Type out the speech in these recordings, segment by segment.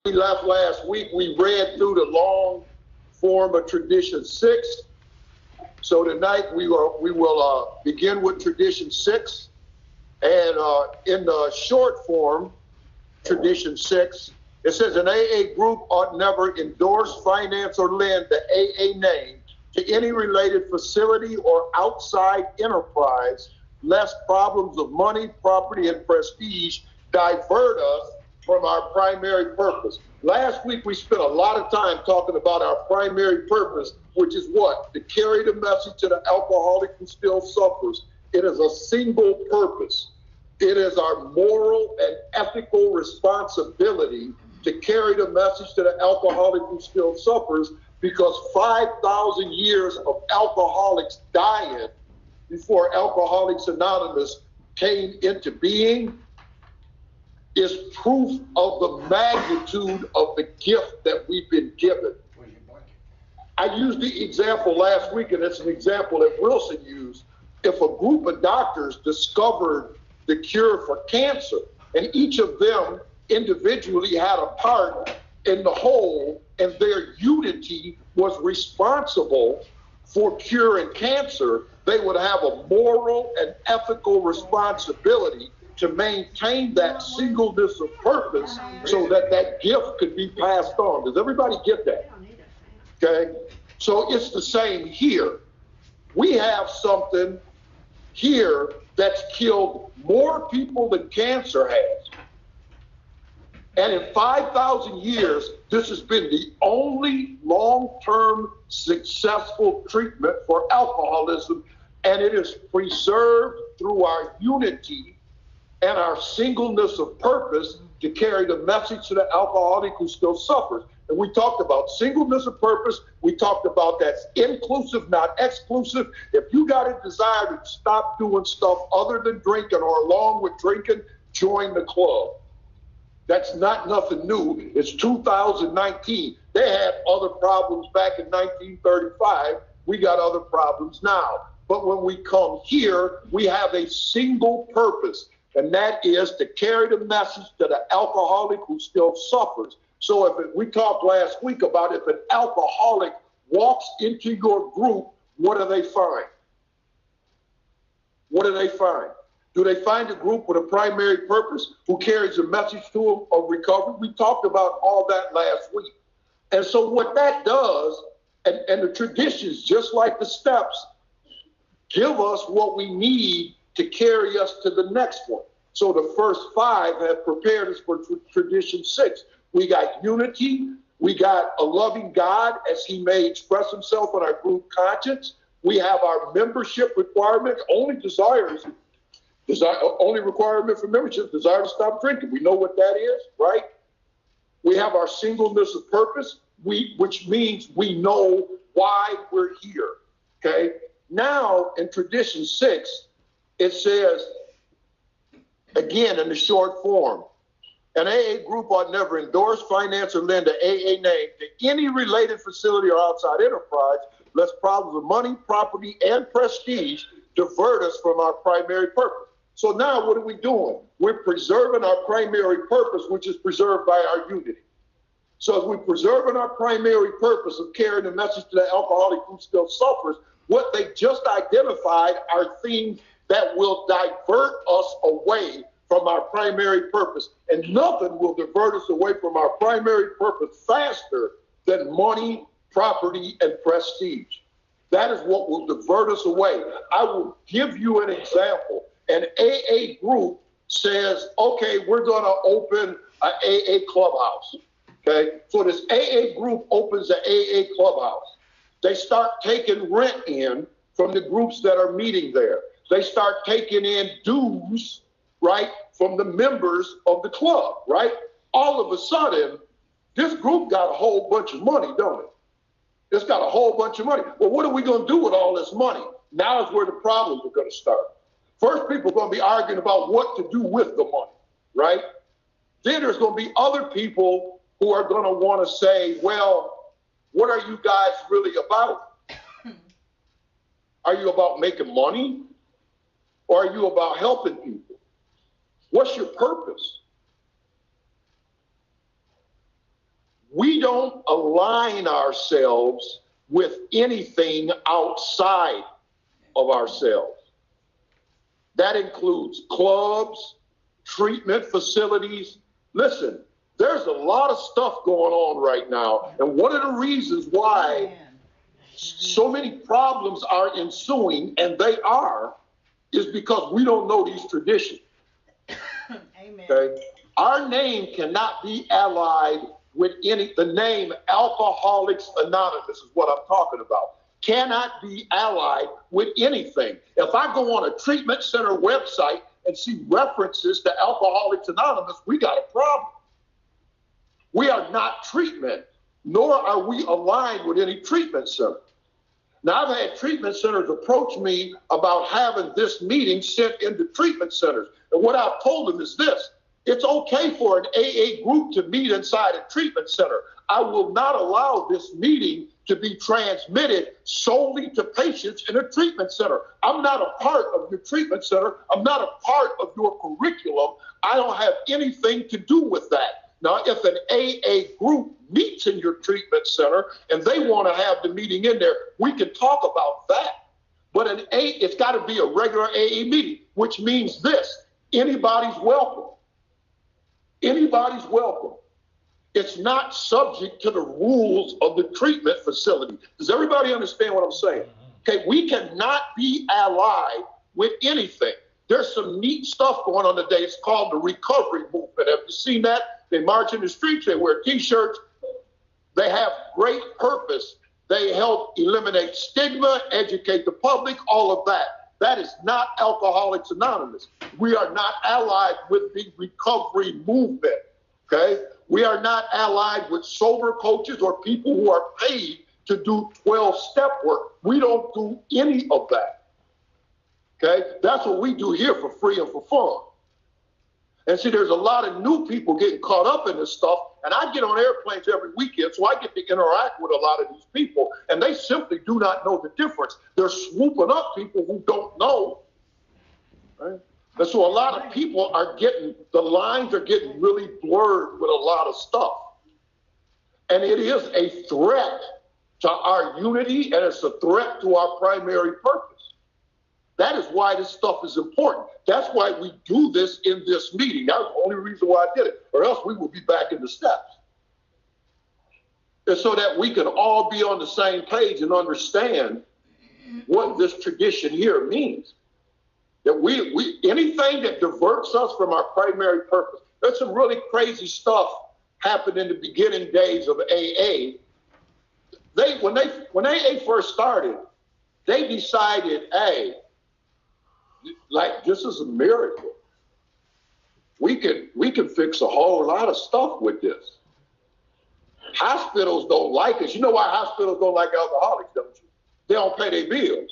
We left last week, we read through the long form of Tradition 6. So tonight we will begin with Tradition 6. And in the short form, Tradition 6, it says an AA group ought never endorse, finance, or lend the AA name to any related facility or outside enterprise, lest problems of money, property, and prestige divert us from our primary purpose. Last week, we spent a lot of time talking about our primary purpose, which is what? To carry the message to the alcoholic who still suffers. It is a single purpose. It is our moral and ethical responsibility to carry the message to the alcoholic who still suffers, because 5,000 years of alcoholics dying before Alcoholics Anonymous came into being is proof of the magnitude of the gift that we've been given. I used the example last week, and it's an example that Wilson used. If a group of doctors discovered the cure for cancer, and each of them individually had a part in the whole, and their unity was responsible for curing cancer, they would have a moral and ethical responsibility to maintain that singleness of purpose so that that gift could be passed on. Does everybody get that? Okay? So it's the same here. We have something here that's killed more people than cancer has. And in 5,000 years, this has been the only long-term successful treatment for alcoholism, and it is preserved through our unity and our singleness of purpose to carry the message to the alcoholic who still suffers. And we talked about singleness of purpose. We talked about that's inclusive, not exclusive. If you got a desire to stop doing stuff other than drinking or along with drinking, join the club. That's not nothing new. It's 2019. They had other problems back in 1935. We got other problems now. But when we come here, we have a single purpose, and that is to carry the message to the alcoholic who still suffers. So we talked last week about if an alcoholic walks into your group, what do they find? What do they find? Do they find a group with a primary purpose who carries a message to them of recovery? We talked about all that last week. And so what that does, and the traditions, just like the steps, give us what we need to carry us to the next one. So the first 5 have prepared us for Tradition 6. We got unity. We got a loving God as he may express himself in our group conscience. We have our membership requirement. Only requirement for membership, desire to stop drinking. We know what that is, right? We have our singleness of purpose, which means we know why we're here, okay? Now, in Tradition 6, it says, again, in the short form, an AA group ought never endorse, finance, or lend an AA name to any related facility or outside enterprise, lest problems of money, property, and prestige divert us from our primary purpose. So now what are we doing? We're preserving our primary purpose, which is preserved by our unity. So as we're preserving our primary purpose of carrying the message to the alcoholic who still suffers, what they just identified are things that will divert us away from our primary purpose. And nothing will divert us away from our primary purpose faster than money, property, and prestige. That is what will divert us away. I will give you an example. An AA group says, okay, we're going to open an AA clubhouse. Okay, so this AA group opens an AA clubhouse. They start taking rent in from the groups that are meeting there. They start taking in dues, right, from the members of the club, right? All of a sudden, this group got a whole bunch of money, don't it? It's got a whole bunch of money. Well, what are we going to do with all this money? Now is where the problems are going to start. First, people are going to be arguing about what to do with the money, right? Then there's going to be other people who are going to want to say, well, what are you guys really about? Are you about making money? Or are you about helping people? What's your purpose? We don't align ourselves with anything outside of ourselves. That includes clubs, treatment facilities. Listen, there's a lot of stuff going on right now. And one of the reasons why so many problems are ensuing, and they are, is because we don't know these traditions. Amen. Okay? Our name cannot be allied with the name Alcoholics Anonymous is what I'm talking about. Cannot be allied with anything. If I go on a treatment center website and see references to Alcoholics Anonymous, we got a problem. We are not treatment, nor are we aligned with any treatment center. Now, I've had treatment centers approach me about having this meeting sent into treatment centers. And what I've told them is this: it's okay for an AA group to meet inside a treatment center. I will not allow this meeting to be transmitted solely to patients in a treatment center. I'm not a part of your treatment center. I'm not a part of your curriculum. I don't have anything to do with that. Now, if an AA group meets in your treatment center and they want to have the meeting in there, we can talk about that. But it's got to be a regular AA meeting, which means this: anybody's welcome. Anybody's welcome. It's not subject to the rules of the treatment facility. Does everybody understand what I'm saying? Okay, we cannot be allied with anything. There's some neat stuff going on today. It's called the recovery movement. Have you seen that? They march in the streets, they wear t-shirts. They have great purpose. They help eliminate stigma, educate the public, all of that. That is not Alcoholics Anonymous. We are not allied with the recovery movement, okay? We are not allied with sober coaches or people who are paid to do 12-step work. We don't do any of that, okay? That's what we do here for free and for fun. And see, there's a lot of new people getting caught up in this stuff, and I get on airplanes every weekend, so I get to interact with a lot of these people, and they simply do not know the difference. They're swooping up people who don't know, right? And so a lot of people are the lines are getting really blurred with a lot of stuff. And it is a threat to our unity, and it's a threat to our primary purpose. That is why this stuff is important. That's why we do this in this meeting. That was the only reason why I did it, or else we would be back in the steps. And so that we can all be on the same page and understand what this tradition here means. That we anything that diverts us from our primary purpose. There's some really crazy stuff happened in the beginning days of AA. When AA first started, they decided, hey, like, this is a miracle. We can fix a whole lot of stuff with this. Hospitals don't like us. You know why hospitals don't like alcoholics, don't you? They don't pay their bills.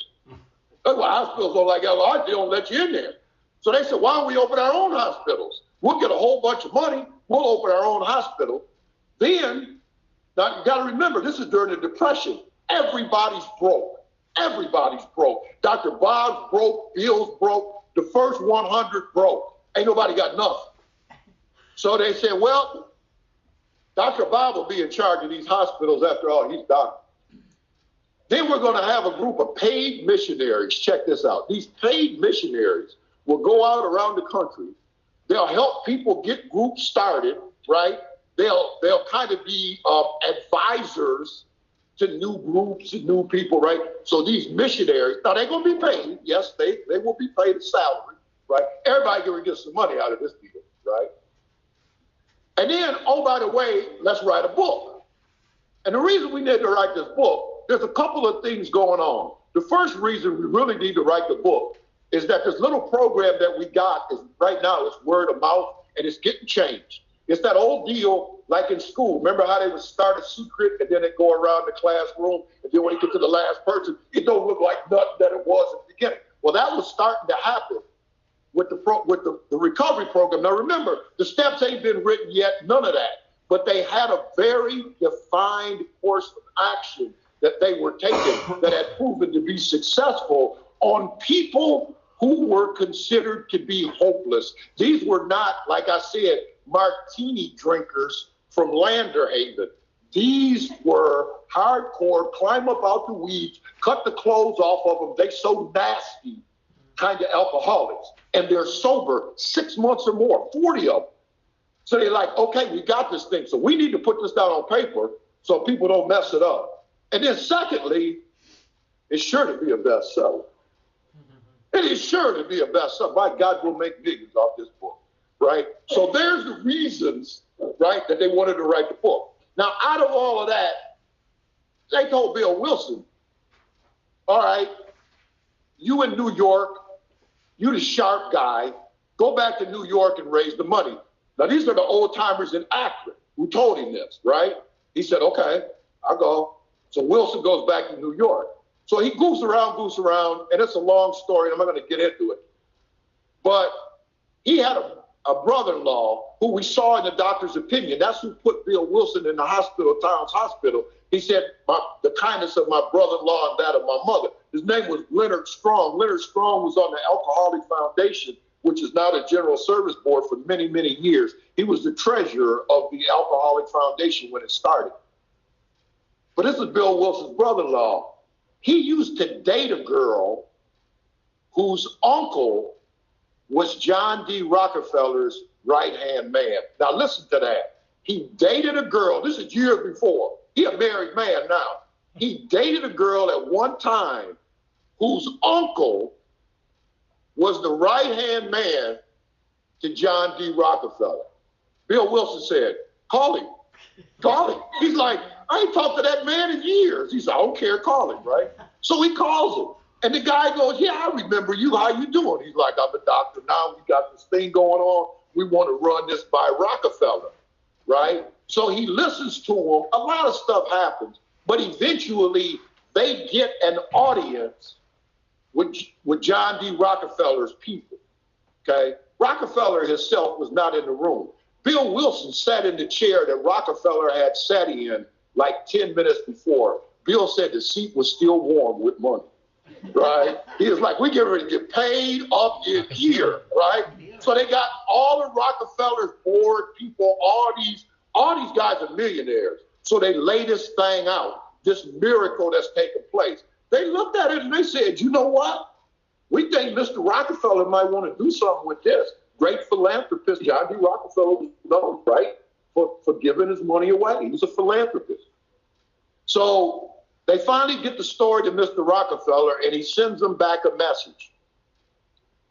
That's why hospitals don't like alcoholics. They don't let you in there. So they said, why don't we open our own hospitals? We'll get a whole bunch of money. We'll open our own hospital. Then, now you got to remember, this is during the Depression. Everybody's broke. Everybody's broke. Dr. Bob's broke. Bill's broke. The first 100 broke. Ain't nobody got nothing. So they said, well, Dr. Bob will be in charge of these hospitals after all he's done. Then we're going to have a group of paid missionaries. Check this out. These paid missionaries will go out around the country. They'll help people get groups started, right? They'll kind of be advisors to new groups and new people, right? So these missionaries, now they're going to be paid. Yes, they will be paid a salary, right? Everybody going to get some money out of this deal, right? And then, oh, by the way, let's write a book. And the reason we need to write this book, there's a couple of things going on. The first reason we really need to write the book is that this little program that we got is right now is word of mouth, and it's getting changed. It's that old deal like in school. Remember how they would start a secret and then they go around the classroom, and then when you get to the last person, it don't look like nothing that it was at the beginning. Well, that was starting to happen with the recovery program. Now remember, the steps ain't been written yet, none of that. But they had a very defined course of action that they were taking that had proven to be successful on people who were considered to be hopeless. These were not, like I said, martini drinkers from Lander Haven. These were hardcore, climb up out the weeds, cut the clothes off of them. They so nasty kind of alcoholics. And they're sober 6 months or more, 40 of them. So they're like, okay, we got this thing. So we need to put this down on paper so people don't mess it up. And then secondly, it's sure to be a bestseller. It is sure to be a bestseller. My God, we'll make millions off this book, right? So there's the reasons, right, that they wanted to write the book. Now, out of all of that, they told Bill Wilson, all right, you in New York, you the sharp guy, go back to New York and raise the money. Now, these are the old timers in Akron who told him this, right? He said, okay, I'll go. So Wilson goes back to New York. So he goofs around, and it's a long story, and I'm not going to get into it. But he had a brother-in-law who we saw in the doctor's opinion. That's who put Bill Wilson in the hospital, Towns Hospital. He said, the kindness of my brother-in-law and that of my mother. His name was Leonard Strong. Leonard Strong was on the Alcoholic Foundation, which is now the General Service Board, for many, many years. He was the treasurer of the Alcoholic Foundation when it started. But this is Bill Wilson's brother-in-law. He used to date a girl whose uncle was John D. Rockefeller's right-hand man. Now listen to that. He dated a girl, this is years before. He a married man now. He dated a girl at one time whose uncle was the right-hand man to John D. Rockefeller. Bill Wilson said, call him. Call him. He's like, I ain't talked to that man in years. He said, I don't care, call him, right? So he calls him. And the guy goes, yeah, I remember you. How you doing? He's like, I'm a doctor now. We got this thing going on. We want to run this by Rockefeller, right? So he listens to him. A lot of stuff happens. But eventually, they get an audience with John D. Rockefeller's people, okay? Rockefeller himself was not in the room. Bill Wilson sat in the chair that Rockefeller had sat in like 10 minutes before. Bill said the seat was still warm with money, right? He was like, we get ready to get paid up in here, right? So they got all of Rockefeller's board people, all these guys are millionaires. So they lay this thing out, this miracle that's taking place. They looked at it and they said, you know what? We think Mr. Rockefeller might want to do something with this. Great philanthropist, John D. Rockefeller was known, right, for giving his money away. He was a philanthropist. So they finally get the story to Mr. Rockefeller, and he sends them back a message.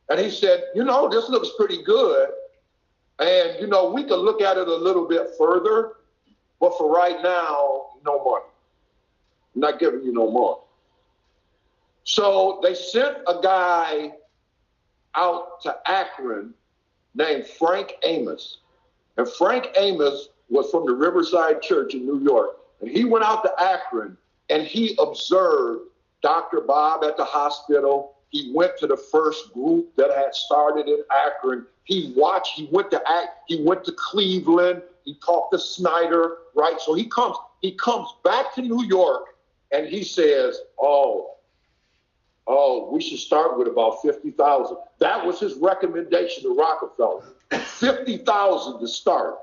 And he said, you know, this looks pretty good. And, you know, we could look at it a little bit further, but for right now, no money. I'm not giving you no money. So they sent a guy out to Akron named Frank Amos. And Frank Amos was from the Riverside Church in New York. And he went out to Akron and he observed Dr. Bob at the hospital. He went to the first group that had started in Akron. He went to Cleveland. He talked to Snyder, right? So he comes back to New York and he says, oh, we should start with about 50,000. That was his recommendation to Rockefeller, 50,000 to start.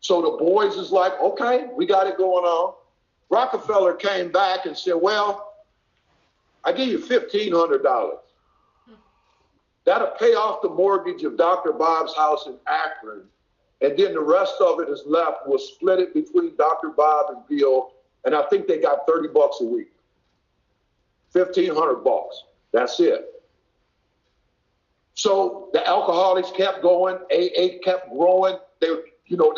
So the boys is like, okay, we got it going on. Rockefeller came back and said, well, I give you $1,500. That'll pay off the mortgage of Dr. Bob's house in Akron. And then the rest of it is left. We'll split it between Dr. Bob and Bill. And I think they got $30 a week. $1,500. That's it. So the alcoholics kept going. AA kept growing. They're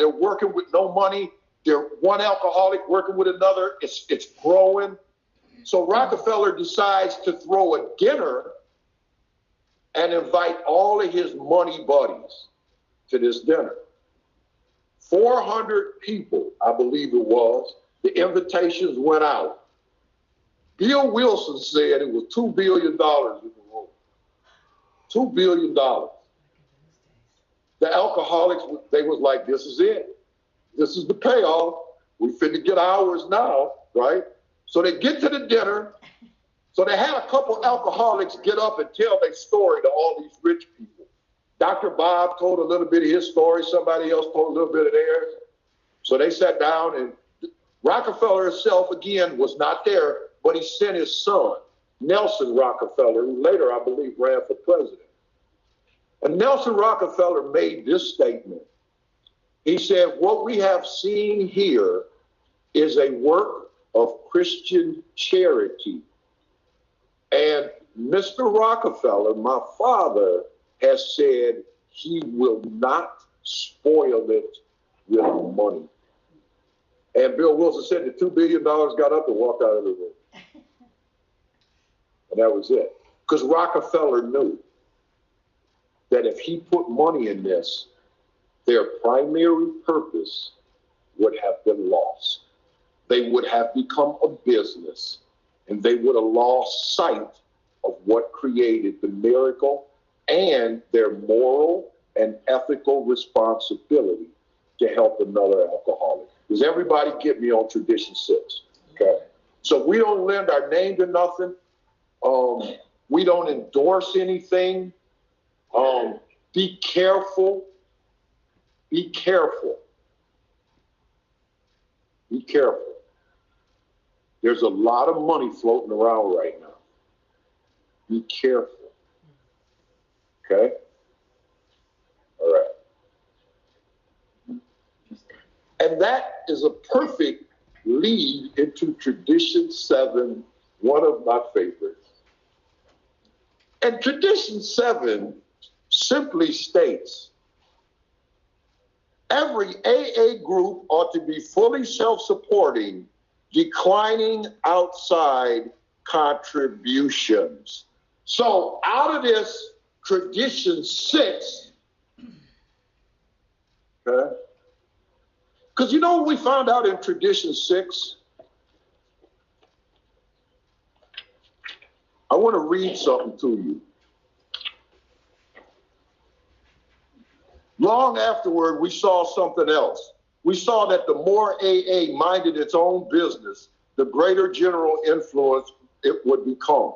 working with no money. They're one alcoholic working with another. It's growing. So Rockefeller decides to throw a dinner and invite all of his money buddies to this dinner. 400 people, I believe it was. The invitations went out. Bill Wilson said it was $2 billion in the room. $2 billion. The alcoholics, they was like, this is it. This is the payoff. We finna get ours now, right? So they get to the dinner. So they had a couple alcoholics get up and tell their story to all these rich people. Dr. Bob told a little bit of his story. Somebody else told a little bit of theirs. So they sat down and Rockefeller himself, again, was not there, but he sent his son, Nelson Rockefeller, who later, I believe, ran for president. And Nelson Rockefeller made this statement. He said, what we have seen here is a work of Christian charity. And Mr. Rockefeller, my father, has said he will not spoil it with money. And Bill Wilson said the $2 billion got up and walked out of the room. And that was it. Because Rockefeller knew that if he put money in this, their primary purpose would have been lost. They would have become a business, and they would have lost sight of what created the miracle and their moral and ethical responsibility to help another alcoholic. Does everybody get me on tradition 6? Okay. So we don't lend our name to nothing. We don't endorse anything. Be careful. Be careful. Be careful. There's a lot of money floating around right now. Be careful. Okay? All right. And that is a perfect lead into tradition 7, one of my favorites. And tradition 7 simply states, every AA group ought to be fully self-supporting, declining outside contributions. So out of this tradition 6, okay? Because you know what we found out in tradition 6? I want to read something to you. Long afterward, we saw something else. We saw that the more AA minded its own business, the greater general influence it would become.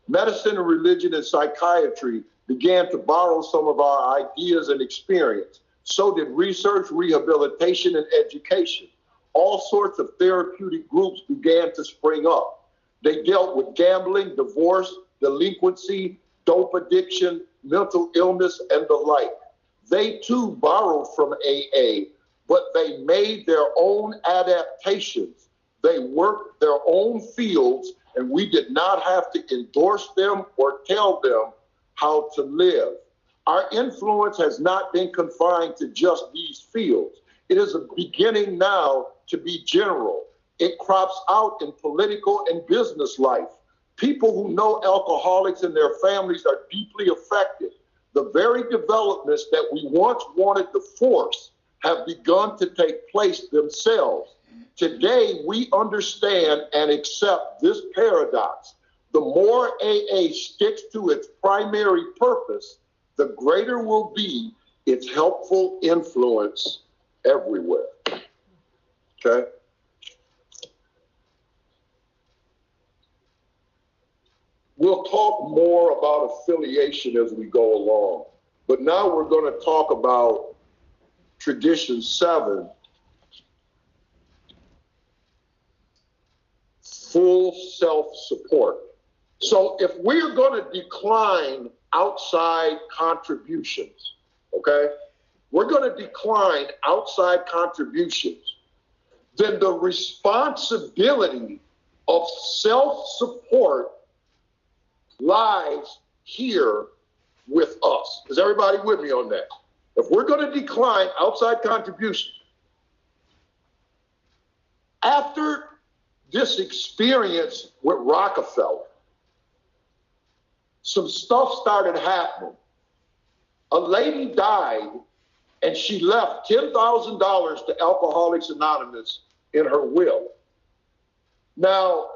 Medicine and religion and psychiatry began to borrow some of our ideas and experience. So did research, rehabilitation, and education. All sorts of therapeutic groups began to spring up. They dealt with gambling, divorce, delinquency, dope addiction, mental illness, and the like. They too borrowed from AA, but they made their own adaptations. They worked their own fields, and we did not have to endorse them or tell them how to live. Our influence has not been confined to just these fields. It is beginning now to be general. It crops out in political and business life. People who know alcoholics and their families are deeply affected. The very developments that we once wanted to force have begun to take place themselves. Today, we understand and accept this paradox. The more AA sticks to its primary purpose, the greater will be its helpful influence everywhere. Okay? We'll talk more about affiliation as we go along, but now we're going to talk about tradition 7, full self-support. So if we're going to decline outside contributions, okay, we're going to decline outside contributions, then the responsibility of self-support lies here with us. Is everybody with me on that? If we're going to decline outside contributions, after this experience with Rockefeller, some stuff started happening. A lady died and she left $10,000 to Alcoholics Anonymous in her will. Now,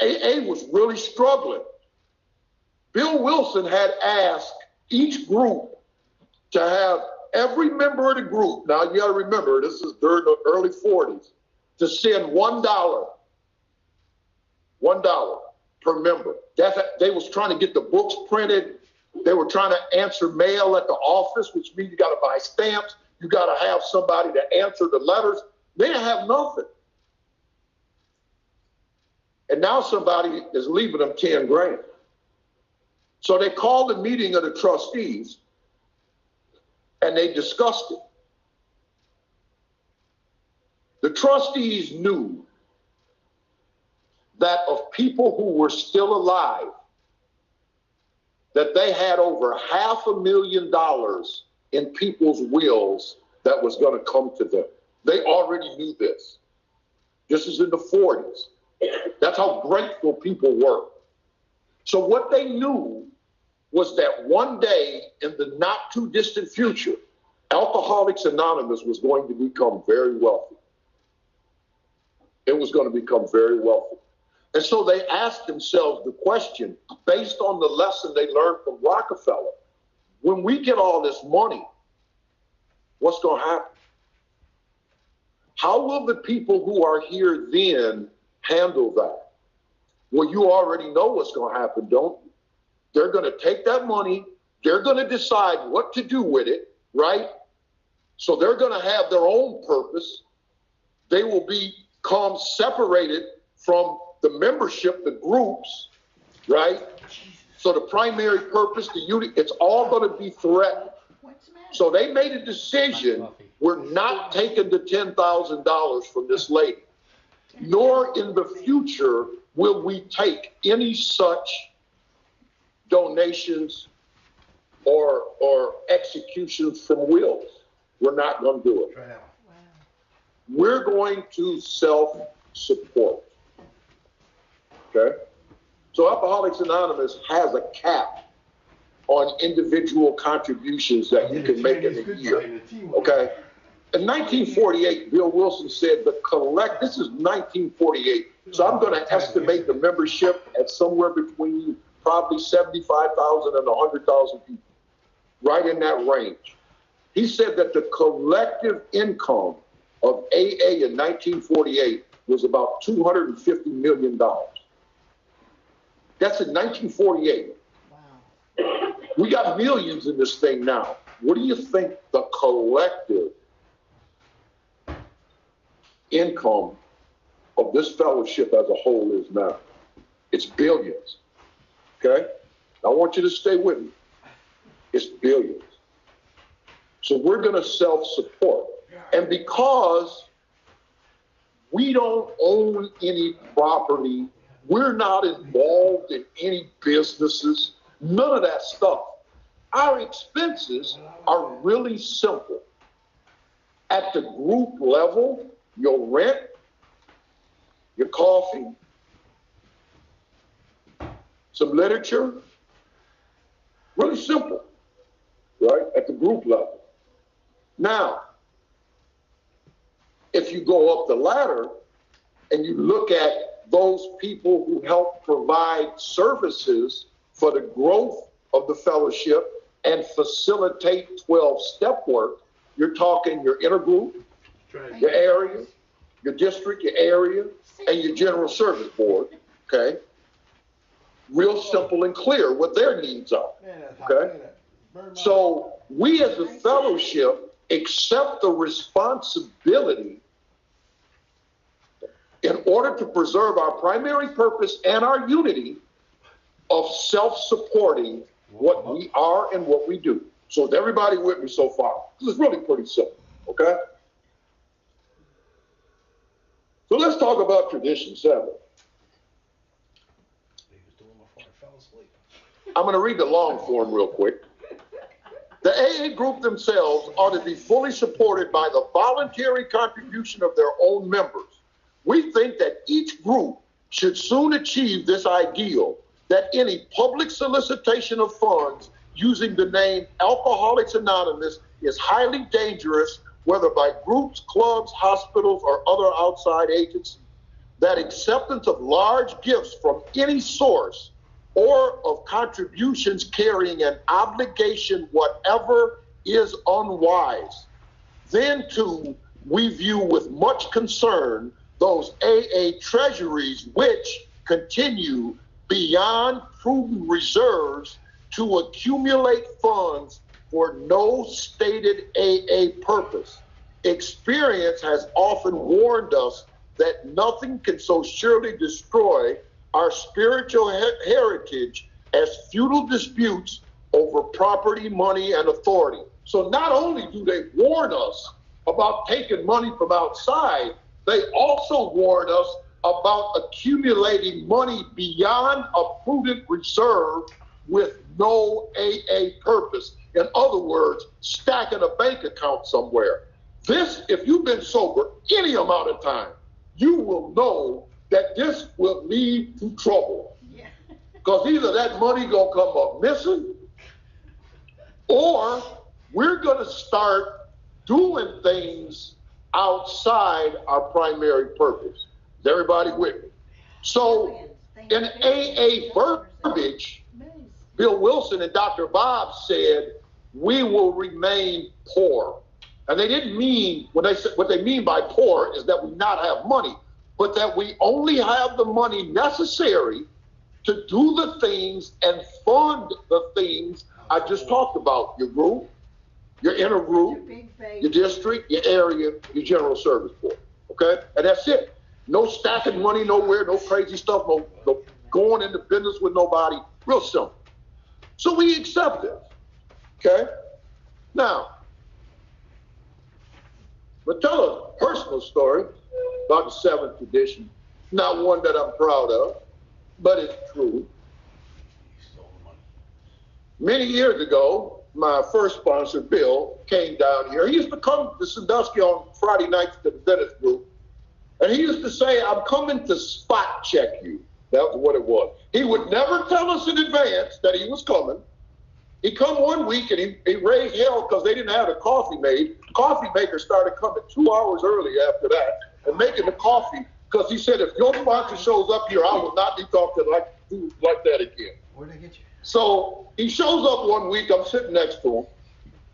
AA was really struggling. Bill Wilson had asked each group to have every member of the group, now you got to remember, this is during the early 40s, to send $1 per member. They was trying to get the books printed. They were trying to answer mail at the office, which means you got to buy stamps. You got to have somebody to answer the letters. They didn't have nothing. And now somebody is leaving them 10 grand. So they called a meeting of the trustees and they discussed it. The trustees knew that of people who were still alive, that they had over $500,000 in people's wills that was going to come to them. They already knew this. This is in the 40s. That's how grateful people were. So what they knew was that one day in the not too distant future, Alcoholics Anonymous was going to become very wealthy. It was going to become very wealthy. And so they asked themselves the question, based on the lesson they learned from Rockefeller, when we get all this money, what's going to happen? How will the people who are here then handle that? Well, you already know what's going to happen, don't you? They're going to take that money. They're going to decide what to do with it, right? So they're going to have their own purpose. They will become separated from the membership, the groups, right? So the primary purpose, the unit, it's all going to be threatened. So they made a decision. We're not taking the $10,000 from this lady, nor in the future will we take any such donations or executions from wills. We're not going to do it. Wow. We're going to self-support. Okay? So Alcoholics Anonymous has a cap on individual contributions that you can make in a year. Okay? In 1948, Bill Wilson said this is 1948, so I'm going to estimate the membership at somewhere between probably 75,000 and 100,000 people, right in that range. He said that the collective income of AA in 1948 was about $250 million. That's in 1948. Wow. We got millions in this thing now. What do you think the collective income of this fellowship as a whole is now? It's billions. Okay? I want you to stay with me. It's billions. So we're going to self-support. And because we don't own any property, we're not involved in any businesses, none of that stuff. Our expenses are really simple. At the group level, your rent, your coffee, some literature, really simple, right? At the group level. Now, if you go up the ladder and you look at those people who help provide services for the growth of the fellowship and facilitate 12-step work, you're talking your intergroup, your area, your district, your area, and your general service board, okay? Real simple and clear what their needs are, okay? So we as a fellowship accept the responsibility in order to preserve our primary purpose and our unity of self-supporting what we are and what we do. So is everybody with me so far? This is really pretty simple, okay? So let's talk about Tradition 7. I'm going to read the long form real quick. The AA group themselves ought to be fully supported by the voluntary contribution of their own members. We think that each group should soon achieve this ideal, that any public solicitation of funds using the name Alcoholics Anonymous is highly dangerous, whether by groups, clubs, hospitals, or other outside agencies. That acceptance of large gifts from any source or of contributions carrying an obligation whatever is unwise. Then, too, we view with much concern those AA treasuries which continue beyond prudent reserves to accumulate funds for no stated AA purpose. Experience has often warned us that nothing can so surely destroy our spiritual heritage as feudal disputes over property, money, and authority. So not only do they warn us about taking money from outside, they also warn us about accumulating money beyond a prudent reserve with no AA purpose. In other words, stacking a bank account somewhere. This, if you've been sober any amount of time, you will know that this will lead to trouble. Because either that money gonna come up missing, or we're gonna start doing things outside our primary purpose. Is everybody with me? So in AA verbiage, Bill Wilson and Dr. Bob said, we will remain poor. And they didn't mean, when they said, what they mean by poor is that we not have money, but that we only have the money necessary to do the things and fund the things I just talked about. Your group, your inner group, your district, your area, your general service board. Okay? And that's it. No stacking money nowhere, no crazy stuff, no going into business with nobody. Real simple. So we accept it. Okay? Now, but tell a personal story about the seventh tradition. Not one that I'm proud of, but it's true. Many years ago, my first sponsor, Bill, came down here. He used to come to Sandusky on Friday nights to the Venice group. And he used to say, I'm coming to spot check you. That was what it was. He would never tell us in advance that he was coming. He come one week and he raised hell because they didn't have a coffee made. The coffee maker started coming 2 hours early after that and making the coffee because he said, if your sponsor shows up here, I will not be talking like that again. Where'd I get you? So he shows up one week, I'm sitting next to him,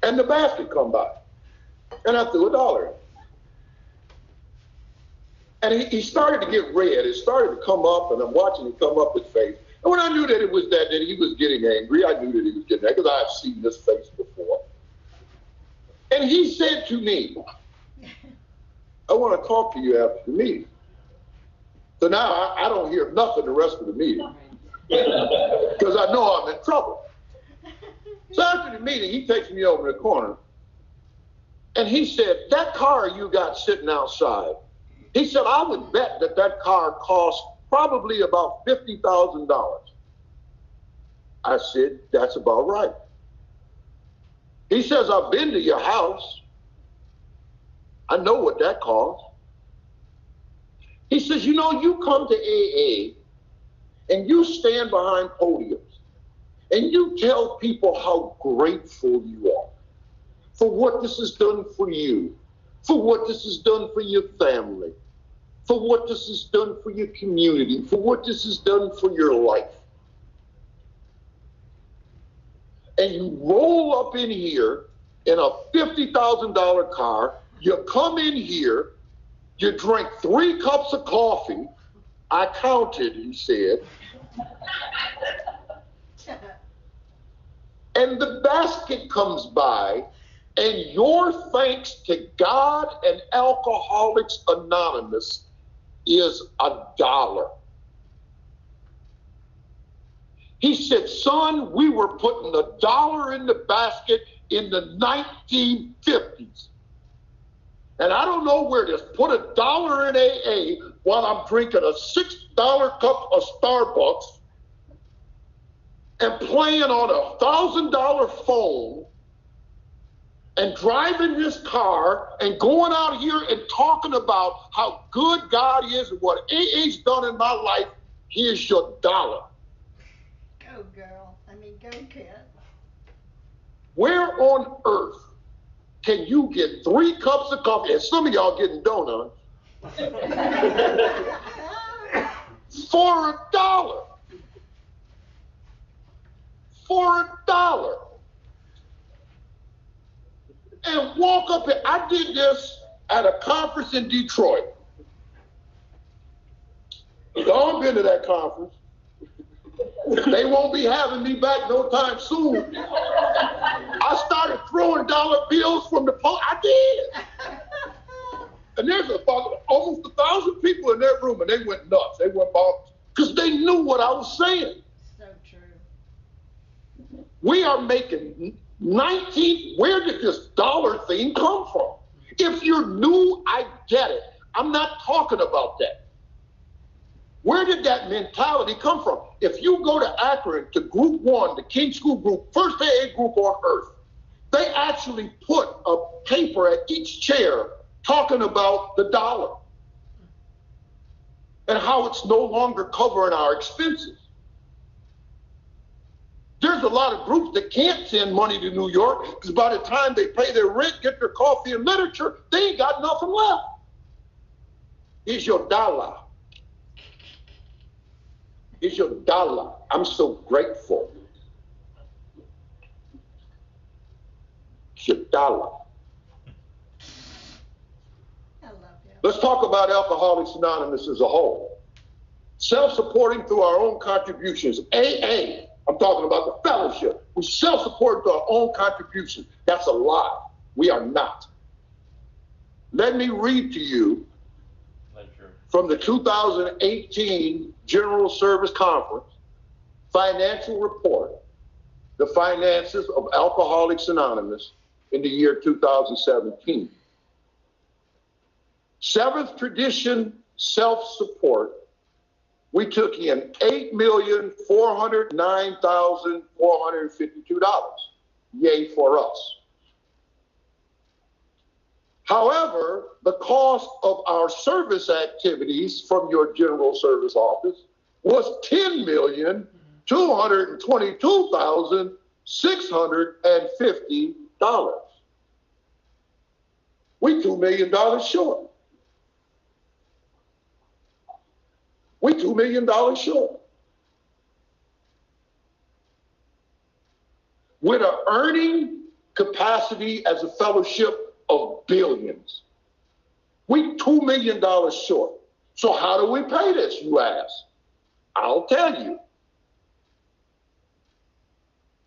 and the basket come by. And I threw $1 in. And he started to get red. It started to come up, and I'm watching it come up his face. And when I knew that it was that he was getting angry, I knew that he was getting angry because I've seen this face before. And he said to me, I want to talk to you after the meeting. So now I don't hear nothing the rest of the meeting because I know I'm in trouble. So after the meeting, he takes me over the corner and he said, that car you got sitting outside, he said, I would bet that car cost probably about $50,000. I said, that's about right. He says, I've been to your house. I know what that costs. He says, you know, you come to AA and you stand behind podiums and you tell people how grateful you are for what this has done for you, for what this has done for your family, for what this has done for your community, for what this has done for your life. And you roll up in here in a $50,000 car, you come in here, you drink 3 cups of coffee, I counted, he said, and the basket comes by, and your thanks to God and Alcoholics Anonymous is $1. He said, son, we were putting $1 in the basket in the 1950s. And I don't know where this put $1 in AA while I'm drinking a $6 cup of Starbucks and playing on a $1,000 phone and driving this car and going out here and talking about how good God is and what AA's done in my life. Here's your $1. Go, girl. Go, kid. Where on earth can you get 3 cups of coffee, and some of y'all getting donuts, for $1? For $1. And walk up here. I did this at a conference in Detroit. Y'all been to that conference. They won't be having me back no time soon. I started throwing dollar bills from the pole. I did. And there's about almost 1,000 people. room and they went nuts. They went bonkers because they knew what I was saying. So true. We are making 19. Where did this dollar thing come from? If you're new, I get it. I'm not talking about that. Where did that mentality come from? If you go to Akron, to Group 1, the King School Group, first AA group on earth, they actually put a paper at each chair talking about the dollar and how it's no longer covering our expenses. There's a lot of groups that can't send money to New York because by the time they pay their rent, get their coffee and literature, they ain't got nothing left. Here's your dollar. Here's your dollar. I'm so grateful. It's your dollar. I love you. Let's talk about Alcoholics Anonymous as a whole. Self-supporting through our own contributions. AA, I'm talking about the fellowship. We self-support through our own contributions. That's a lie. We are not. Let me read to you from the 2018 General Service Conference financial report, the finances of Alcoholics Anonymous in the year 2017. Seventh tradition self-support, we took in $8,409,452. Yay for us. However, the cost of our service activities from your general service office was $10,222,650. We $2 million short. We $2 million short. With an earning capacity as a fellowship of billions. We $2 million short. So how do we pay this, you ask? I'll tell you.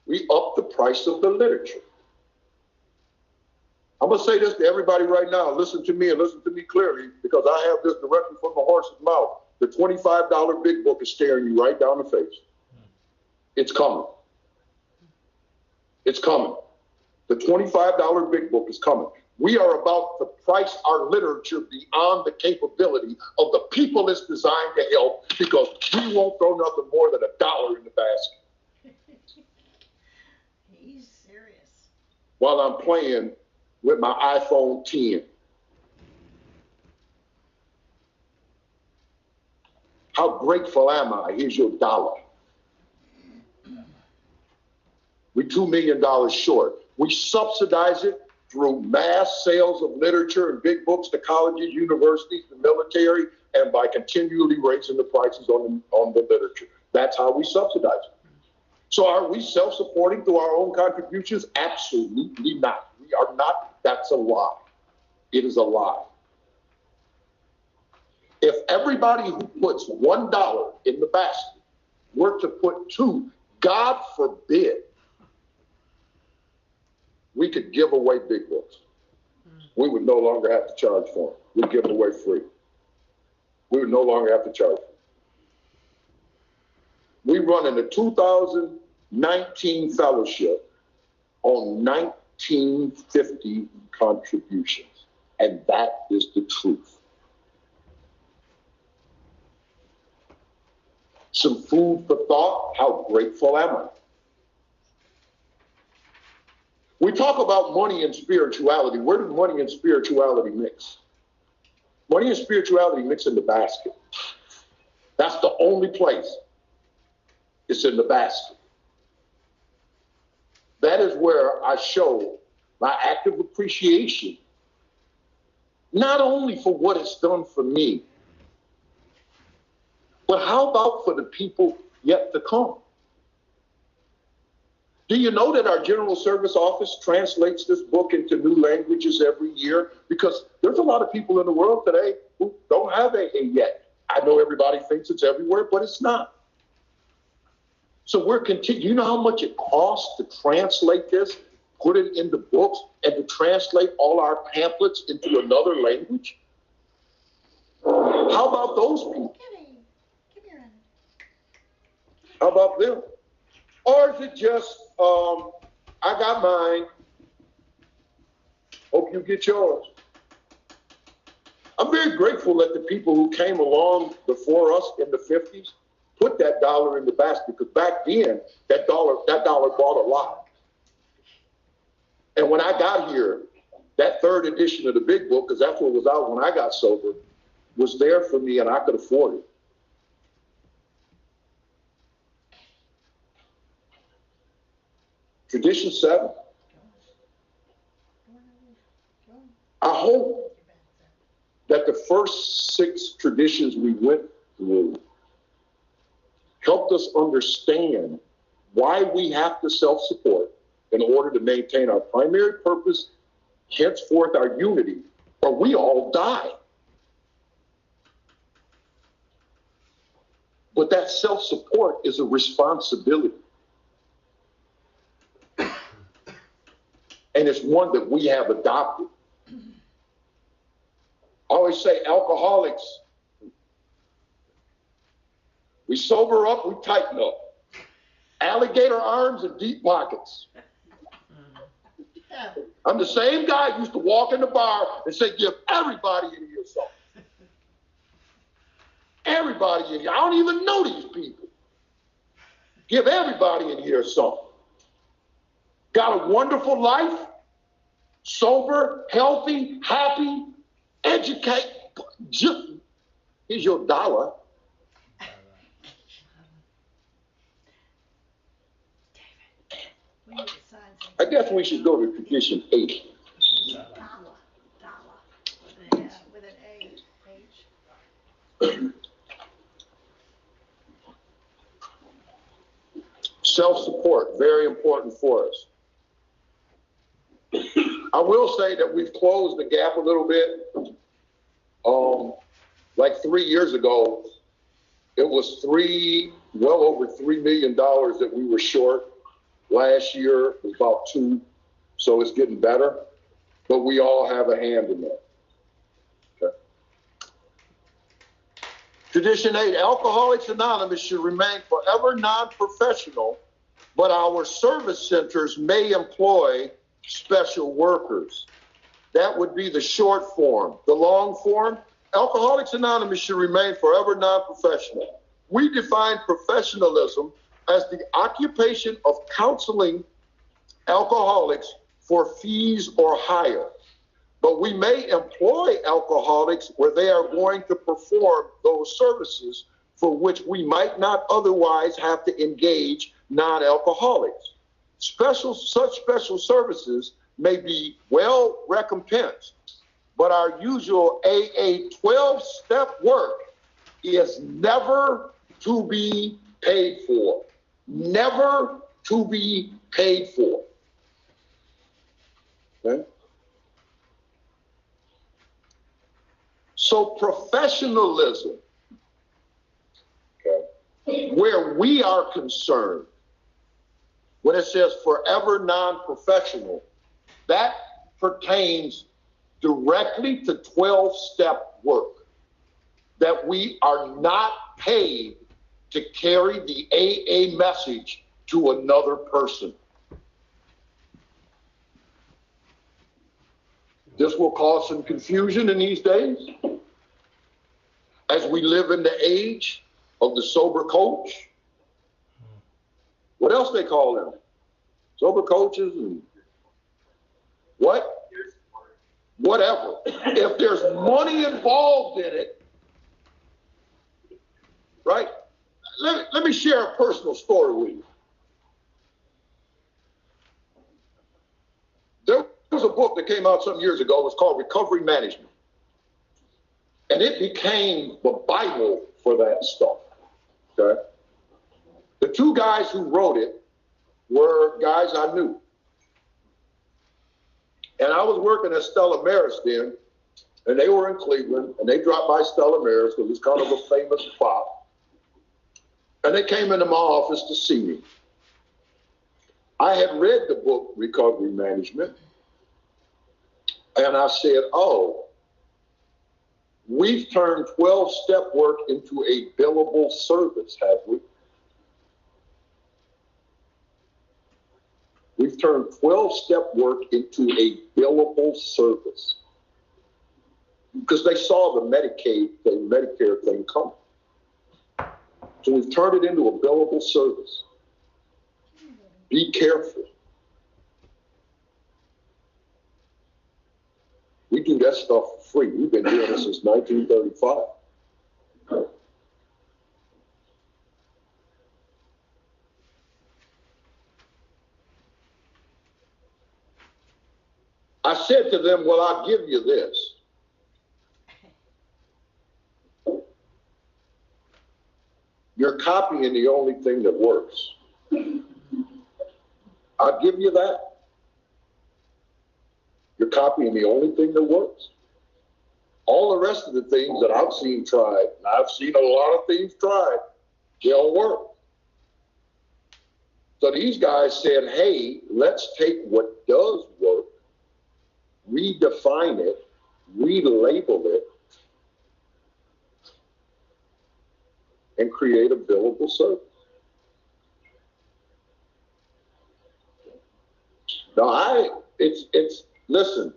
We up the price of the literature. I'm going to say this to everybody right now. Listen to me and listen to me clearly because I have this directly from the horse's mouth. The $25 big book is staring you right down the face. It's coming. It's coming. The $25 big book is coming. We are about to price our literature beyond the capability of the people it's designed to help because we won't throw nothing more than $1 in the basket. He's serious. While I'm playing with my iPhone 10. How grateful am I? Here's your dollar. We $2 million short. We subsidize it through mass sales of literature and big books to colleges, universities, the military, and by continually raising the prices on the literature. That's how we subsidize it. So are we self-supporting through our own contributions? Absolutely not. We are not. That's a lie. It is a lie. If everybody who puts $1 in the basket were to put $2, God forbid, we could give away big books. We would no longer have to charge for them. We'd give them away free. We would no longer have to charge for them. We run in the 2019 fellowship on 1950 contributions, and that is the truth. Some food for thought. How grateful am I? We talk about money and spirituality. Where do money and spirituality mix? Money and spirituality mix in the basket. That's the only place it's in the basket. That is where I show my active appreciation, not only for what it's done for me, but how about for the people yet to come? Do you know that our General Service Office translates this book into new languages every year? Because there's a lot of people in the world today who don't have AA yet. I know everybody thinks it's everywhere, but it's not. So we're continuing. You know how much it costs to translate this, put it into books, and to translate all our pamphlets into another language? How about those people? Come here. How about them? Or is it just, I got mine, hope you get yours? I'm very grateful that the people who came along before us in the 50s put that dollar in the basket, because back then, that dollar bought a lot. And when I got here, that third edition of the big book, because that's what was out when I got sober, was there for me and I could afford it. Tradition 7. I hope that the first 6 traditions we went through helped us understand why we have to self-support in order to maintain our primary purpose, henceforth our unity, or we all die. But that self-support is a responsibility. And it's one that we have adopted. I always say alcoholics, we sober up, we tighten up. Alligator arms and deep pockets. I'm the same guy who used to walk in the bar and say, give everybody in here something. Everybody in here. I don't even know these people. Give everybody in here something. Got a wonderful life, sober, healthy, happy, educate. Here's your dollar. I guess we should go to tradition 8. With an A, H. Self-support, very important for us. I will say that we've closed the gap a little bit. Like 3 years ago, it was well over $3 million that we were short. Last year it was about 2, so it's getting better. But we all have a hand in that. Okay. Tradition 8, Alcoholics Anonymous should remain forever non-professional, but our service centers may employ special workers. That would be the short form. The long form, Alcoholics Anonymous should remain forever non-professional. We define professionalism as the occupation of counseling alcoholics for fees or hire. But we may employ alcoholics where they are going to perform those services for which we might not otherwise have to engage non-alcoholics. Such special services may be well recompensed, but our usual AA 12-step work is never to be paid for. Never to be paid for. Okay? So professionalism, okay, where we are concerned, when it says forever non-professional, that pertains directly to 12-step work, that we are not paid to carry the AA message to another person. This will cause some confusion in these days as we live in the age of the sober coach. What else they call them? Sober coaches and what? Whatever. If there's money involved in it, right? Let me share a personal story with you. There was a book that came out some years ago. It was called Recovery Management. And it became the Bible for that stuff. Okay? The 2 guys who wrote it were guys I knew. And I was working at Stella Maris then, and they were in Cleveland, and they dropped by Stella Maris because it was kind of a famous spot. And they came into my office to see me. I had read the book, Recovery Management, and I said, oh, We've turned 12-step work into a billable service, have we? We've turned 12-step work into a billable service because they saw the Medicare thing coming. So we've turned it into a billable service. Be careful. We do that stuff for free. We've been doing this since 1935. I said to them, well, I'll give you this. You're copying the only thing that works. I'll give you that. You're copying the only thing that works. All the rest of the things that I've seen tried, and I've seen a lot of things tried, they don't work. So these guys said, hey, let's take what does work, redefine it, relabel it, and create a billable service. Now, listen,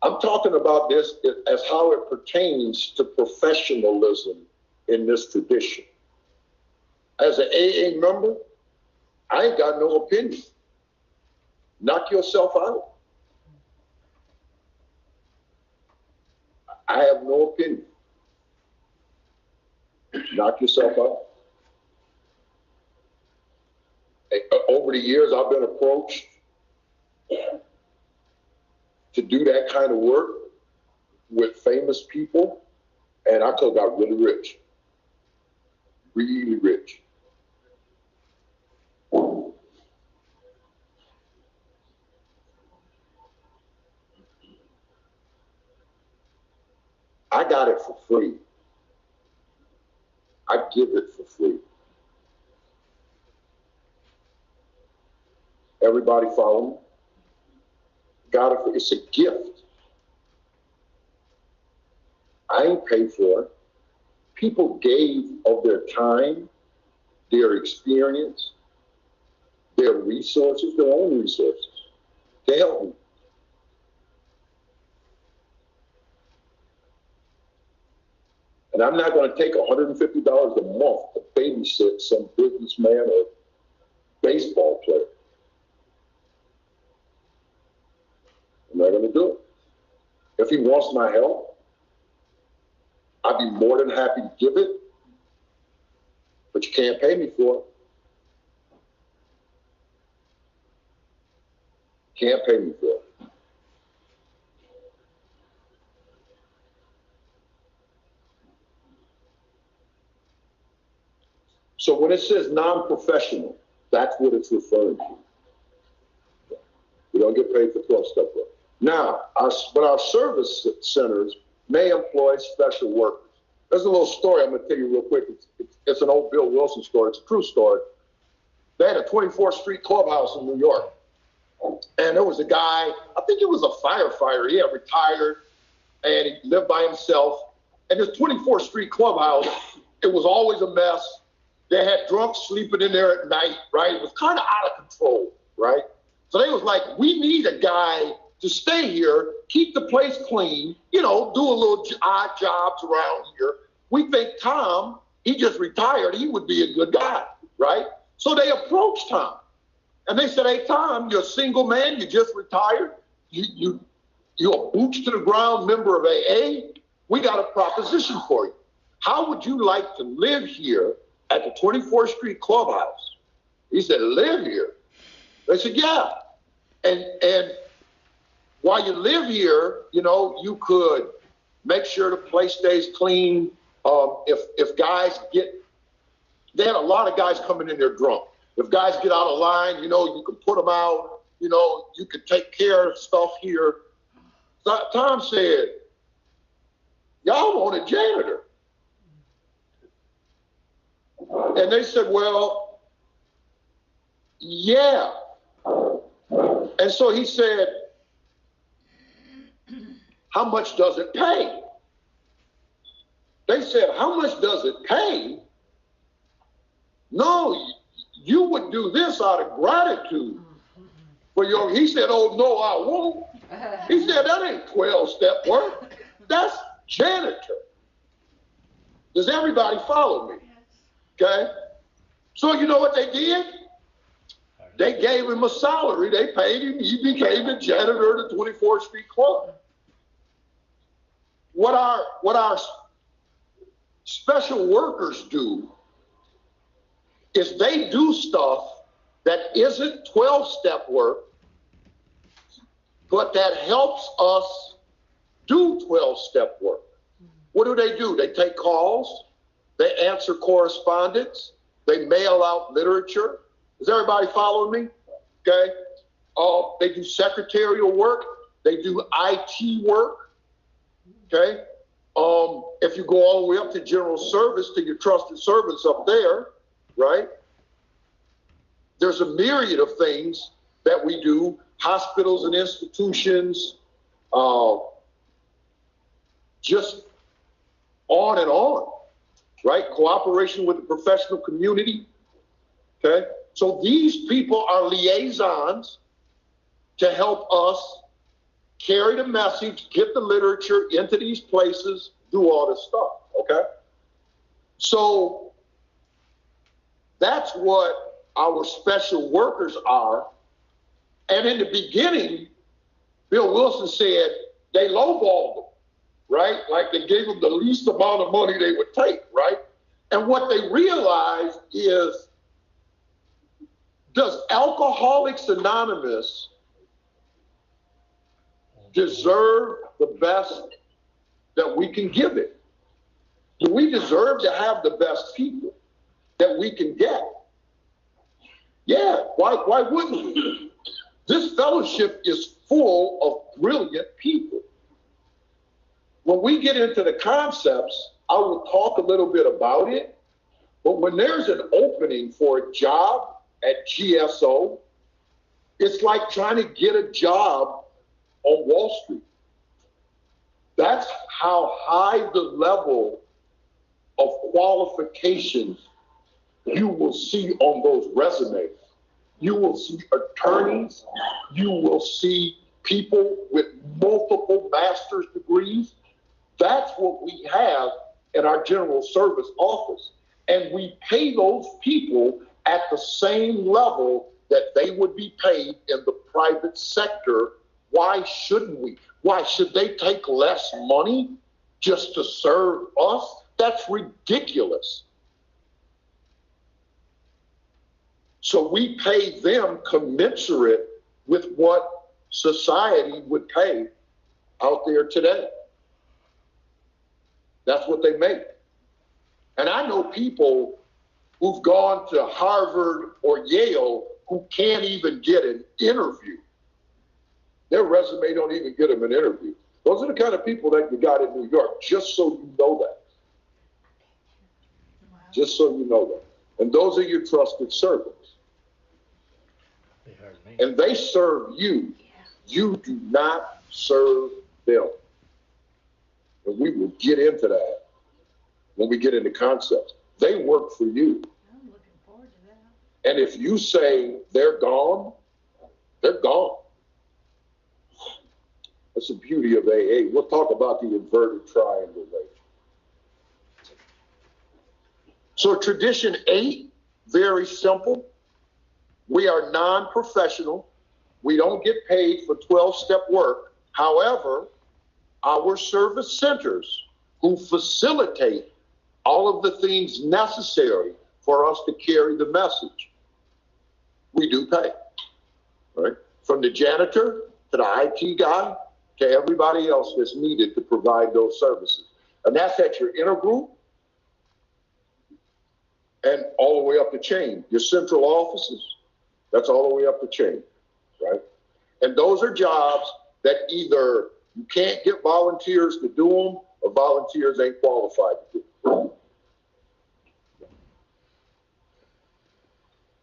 I'm talking about this as how it pertains to professionalism in this tradition. As an AA member, I ain't got no opinion. Knock yourself out. I have no opinion. Knock yourself out. Over the years, I've been approached to do that kind of work with famous people, and I could have got really rich. Really rich. I got it for free. I give it for free. Everybody follow me? Got it for, it's a gift. I ain't paid for it. People gave of their time, their experience, their resources, their own resources, to help me. And I'm not going to take $150 a month to babysit some businessman or baseball player. I'm not going to do it. If he wants my help, I'd be more than happy to give it, but you can't pay me for it. Can't pay me for it. So when it says non-professional, that's what it's referring to. We don't get paid for 12-step work. Now, our service centers may employ special workers. There's a little story I'm going to tell you real quick. It's an old Bill Wilson story. It's a true story. They had a 24th Street clubhouse in New York. And there was a guy, I think he was a firefighter. He had retired, and he lived by himself. And this 24th Street clubhouse, it was always a mess. They had drunks sleeping in there at night, right? It was kind of out of control, right? So they was like, we need a guy to stay here, keep the place clean, do a little odd jobs around here. We think Tom, he just retired, he would be a good guy, right? So they approached Tom. And they said, hey, Tom, you're a single man, you just retired, you're a boots to the ground member of AA. We got a proposition for you. How would you like to live here at the 24th Street clubhouse? He said, live here? They said, yeah. And while you live here, you could make sure the place stays clean. If guys they had a lot of guys coming in there drunk. If guys get out of line, you can put them out. You can take care of stuff here. So Tom said, y'all want a janitor. And they said, well, yeah. And so he said, how much does it pay? They said, how much does it pay? No, you would do this out of gratitude for your, he said, oh, no, I won't. He said, that ain't 12-step work. That's janitor. Does everybody follow me? Okay? So you know what they did? They gave him a salary. They paid him. He became the janitor of the 24th Street Club. What our special workers do is they do stuff that isn't 12-step work, but that helps us do 12-step work. What do? They take calls, they answer correspondence, they mail out literature. Does everybody follow me? Okay. They do secretarial work, they do IT work. Okay. If you go all the way up to general service, to your trusted servants up there, right? There's a myriad of things that we do, hospitals and institutions, just on and on, right? Cooperation with the professional community, okay? So these people are liaisons to help us carry the message, get the literature into these places, do all this stuff, okay? So that's what our special workers are. And in the beginning, Bill Wilson said they lowballed them, right? Like they gave them the least amount of money they would take, right? And what they realized is, does Alcoholics Anonymous deserve the best that we can give it? Do we deserve to have the best people that we can get? Yeah, why wouldn't we? This fellowship is full of brilliant people. When we get into the concepts, I will talk a little bit about it, but when there's an opening for a job at GSO, it's like trying to get a job on Wall Street. That's how high the level of qualifications you will see on those resumes. You will see attorneys, you will see people with multiple master's degrees. That's what we have in our general service office. And we pay those people at the same level that they would be paid in the private sector. Why shouldn't we? Why should they take less money just to serve us? That's ridiculous. So we pay them commensurate with what society would pay out there today. That's what they make. And I know people who've gone to Harvard or Yale who can't even get an interview. Their resume don't even get them an interview. Those are the kind of people that you got in New York, just so you know that. Wow. Just so you know that. And those are your trusted servants. They heard me. And they serve you. You do not serve them. And we will get into that when we get into concepts. They work for you. I'm looking forward to that. And if you say they're gone, they're gone. That's the beauty of AA. We'll talk about the inverted triangle later. So tradition 8, very simple. We are non-professional. We don't get paid for 12-step work. However, our service centers who facilitate all of the things necessary for us to carry the message, we do pay, right? From the janitor to the IT guy to everybody else that's needed to provide those services. And that's at your intergroup and all the way up the chain. Your central offices, that's all the way up the chain, right? And those are jobs that either you can't get volunteers to do them or volunteers ain't qualified to do them.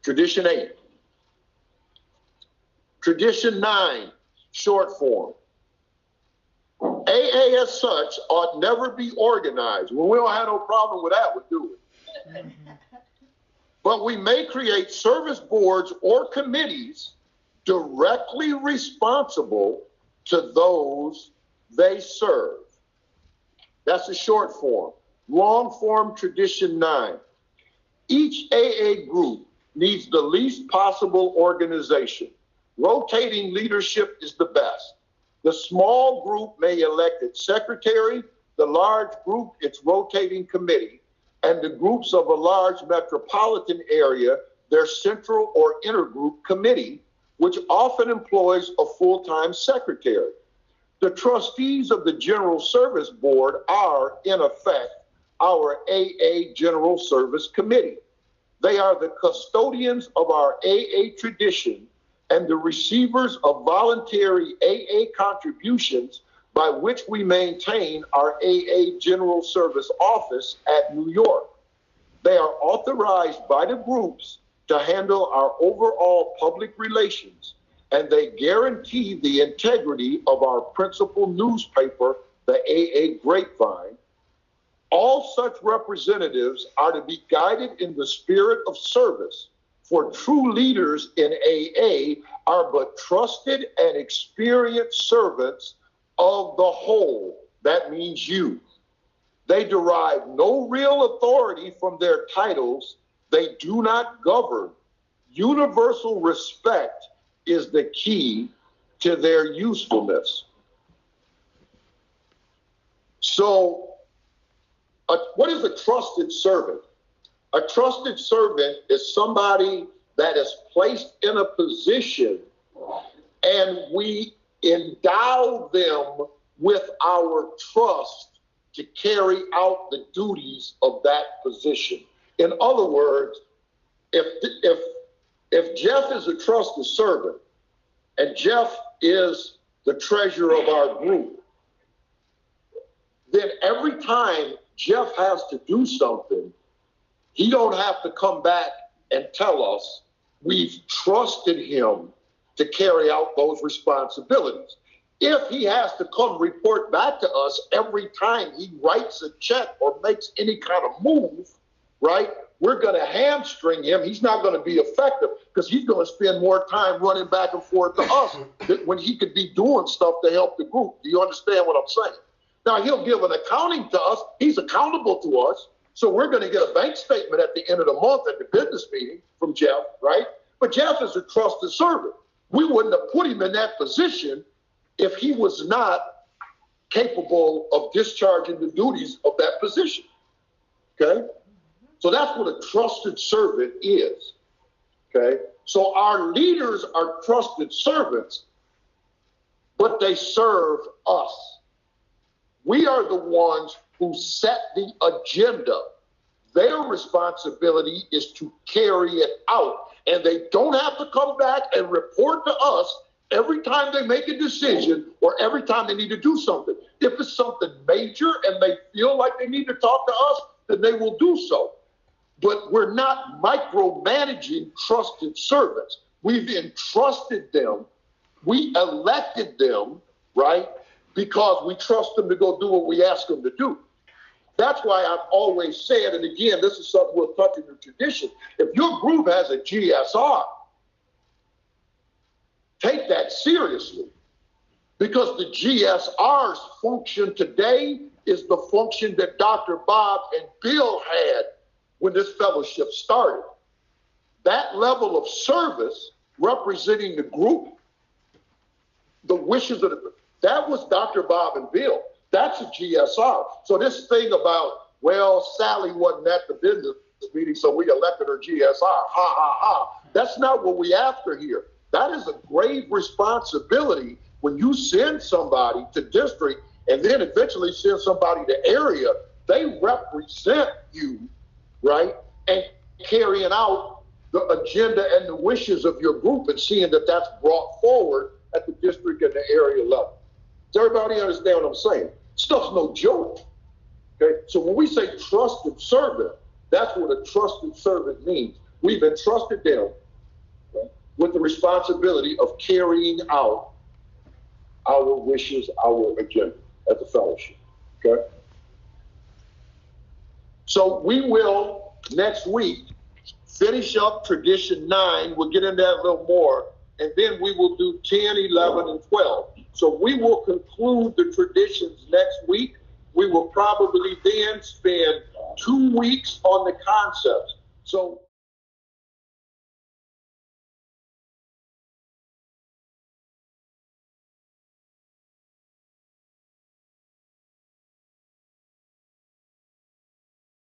Tradition 8. Tradition 9, short form. AA as such ought never be organized. Well, we don't have no problem with that, we do it. But we may create service boards or committees directly responsible to those they serve. That's the short form. Long form, tradition 9. Each AA group needs the least possible organization. Rotating leadership is the best. The small group may elect its secretary, the large group its rotating committee, and the groups of a large metropolitan area their central or intergroup committee, which often employs a full-time secretary. The trustees of the General Service Board are, in effect, our AA General Service Committee. They are the custodians of our AA tradition and the receivers of voluntary AA contributions by which we maintain our AA General Service Office at New York. They are authorized by the groups to handle our overall public relations, and they guarantee the integrity of our principal newspaper, the AA Grapevine. All such representatives are to be guided in the spirit of service, for true leaders in AA are but trusted and experienced servants of the whole. That means you. They derive no real authority from their titles. They do not govern. Universal respect is the key to their usefulness. So, what is a trusted servant? A trusted servant is somebody that is placed in a position and we endow them with our trust to carry out the duties of that position. In other words, if Jeff is a trusted servant and Jeff is the treasurer of our group, then every time Jeff has to do something, he don't have to come back and tell us. We've trusted him to carry out those responsibilities. If he has to come report back to us every time he writes a check or makes any kind of move, right, we're going to hamstring him. He's not going to be effective because he's going to spend more time running back and forth to us when he could be doing stuff to help the group. Do you understand what I'm saying? Now, he'll give an accounting to us. He's accountable to us. So we're going to get a bank statement at the end of the month at the business meeting from Jeff, right? But Jeff is a trusted servant. We wouldn't have put him in that position if he was not capable of discharging the duties of that position, okay? So that's what a trusted servant is, okay? So our leaders are trusted servants, but they serve us. We are the ones who set the agenda. Their responsibility is to carry it out. And they don't have to come back and report to us every time they make a decision or every time they need to do something. If it's something major and they feel like they need to talk to us, then they will do so. But we're not micromanaging trusted servants. We've entrusted them. We elected them, right? Because we trust them to go do what we ask them to do. That's why I've always said, and again, this is something we'll touch in the tradition. If your group has a GSR, take that seriously, because the GSR's function today is the function that Dr. Bob and Bill had when this fellowship started. That level of service representing the group, the wishes of the group, that was Dr. Bob and Bill. That's a GSR. So this thing about, well, Sally wasn't at the business meeting, so we elected her GSR, ha, ha, ha. That's not what we after here. That is a grave responsibility when you send somebody to district and then eventually send somebody to area. They represent you, right? And carrying out the agenda and the wishes of your group and seeing that that's brought forward at the district and the area level. Does everybody understand what I'm saying? Stuff's no joke. Okay, so when we say trusted servant, that's what a trusted servant means. We've entrusted them, okay, with the responsibility of carrying out our wishes, our agenda. at the fellowship. Okay? So we will, next week, finish up tradition 9. We'll get into that a little more. And then we will do 10, 11, and 12. So we will conclude the traditions next week. We will probably then spend 2 weeks on the concepts. So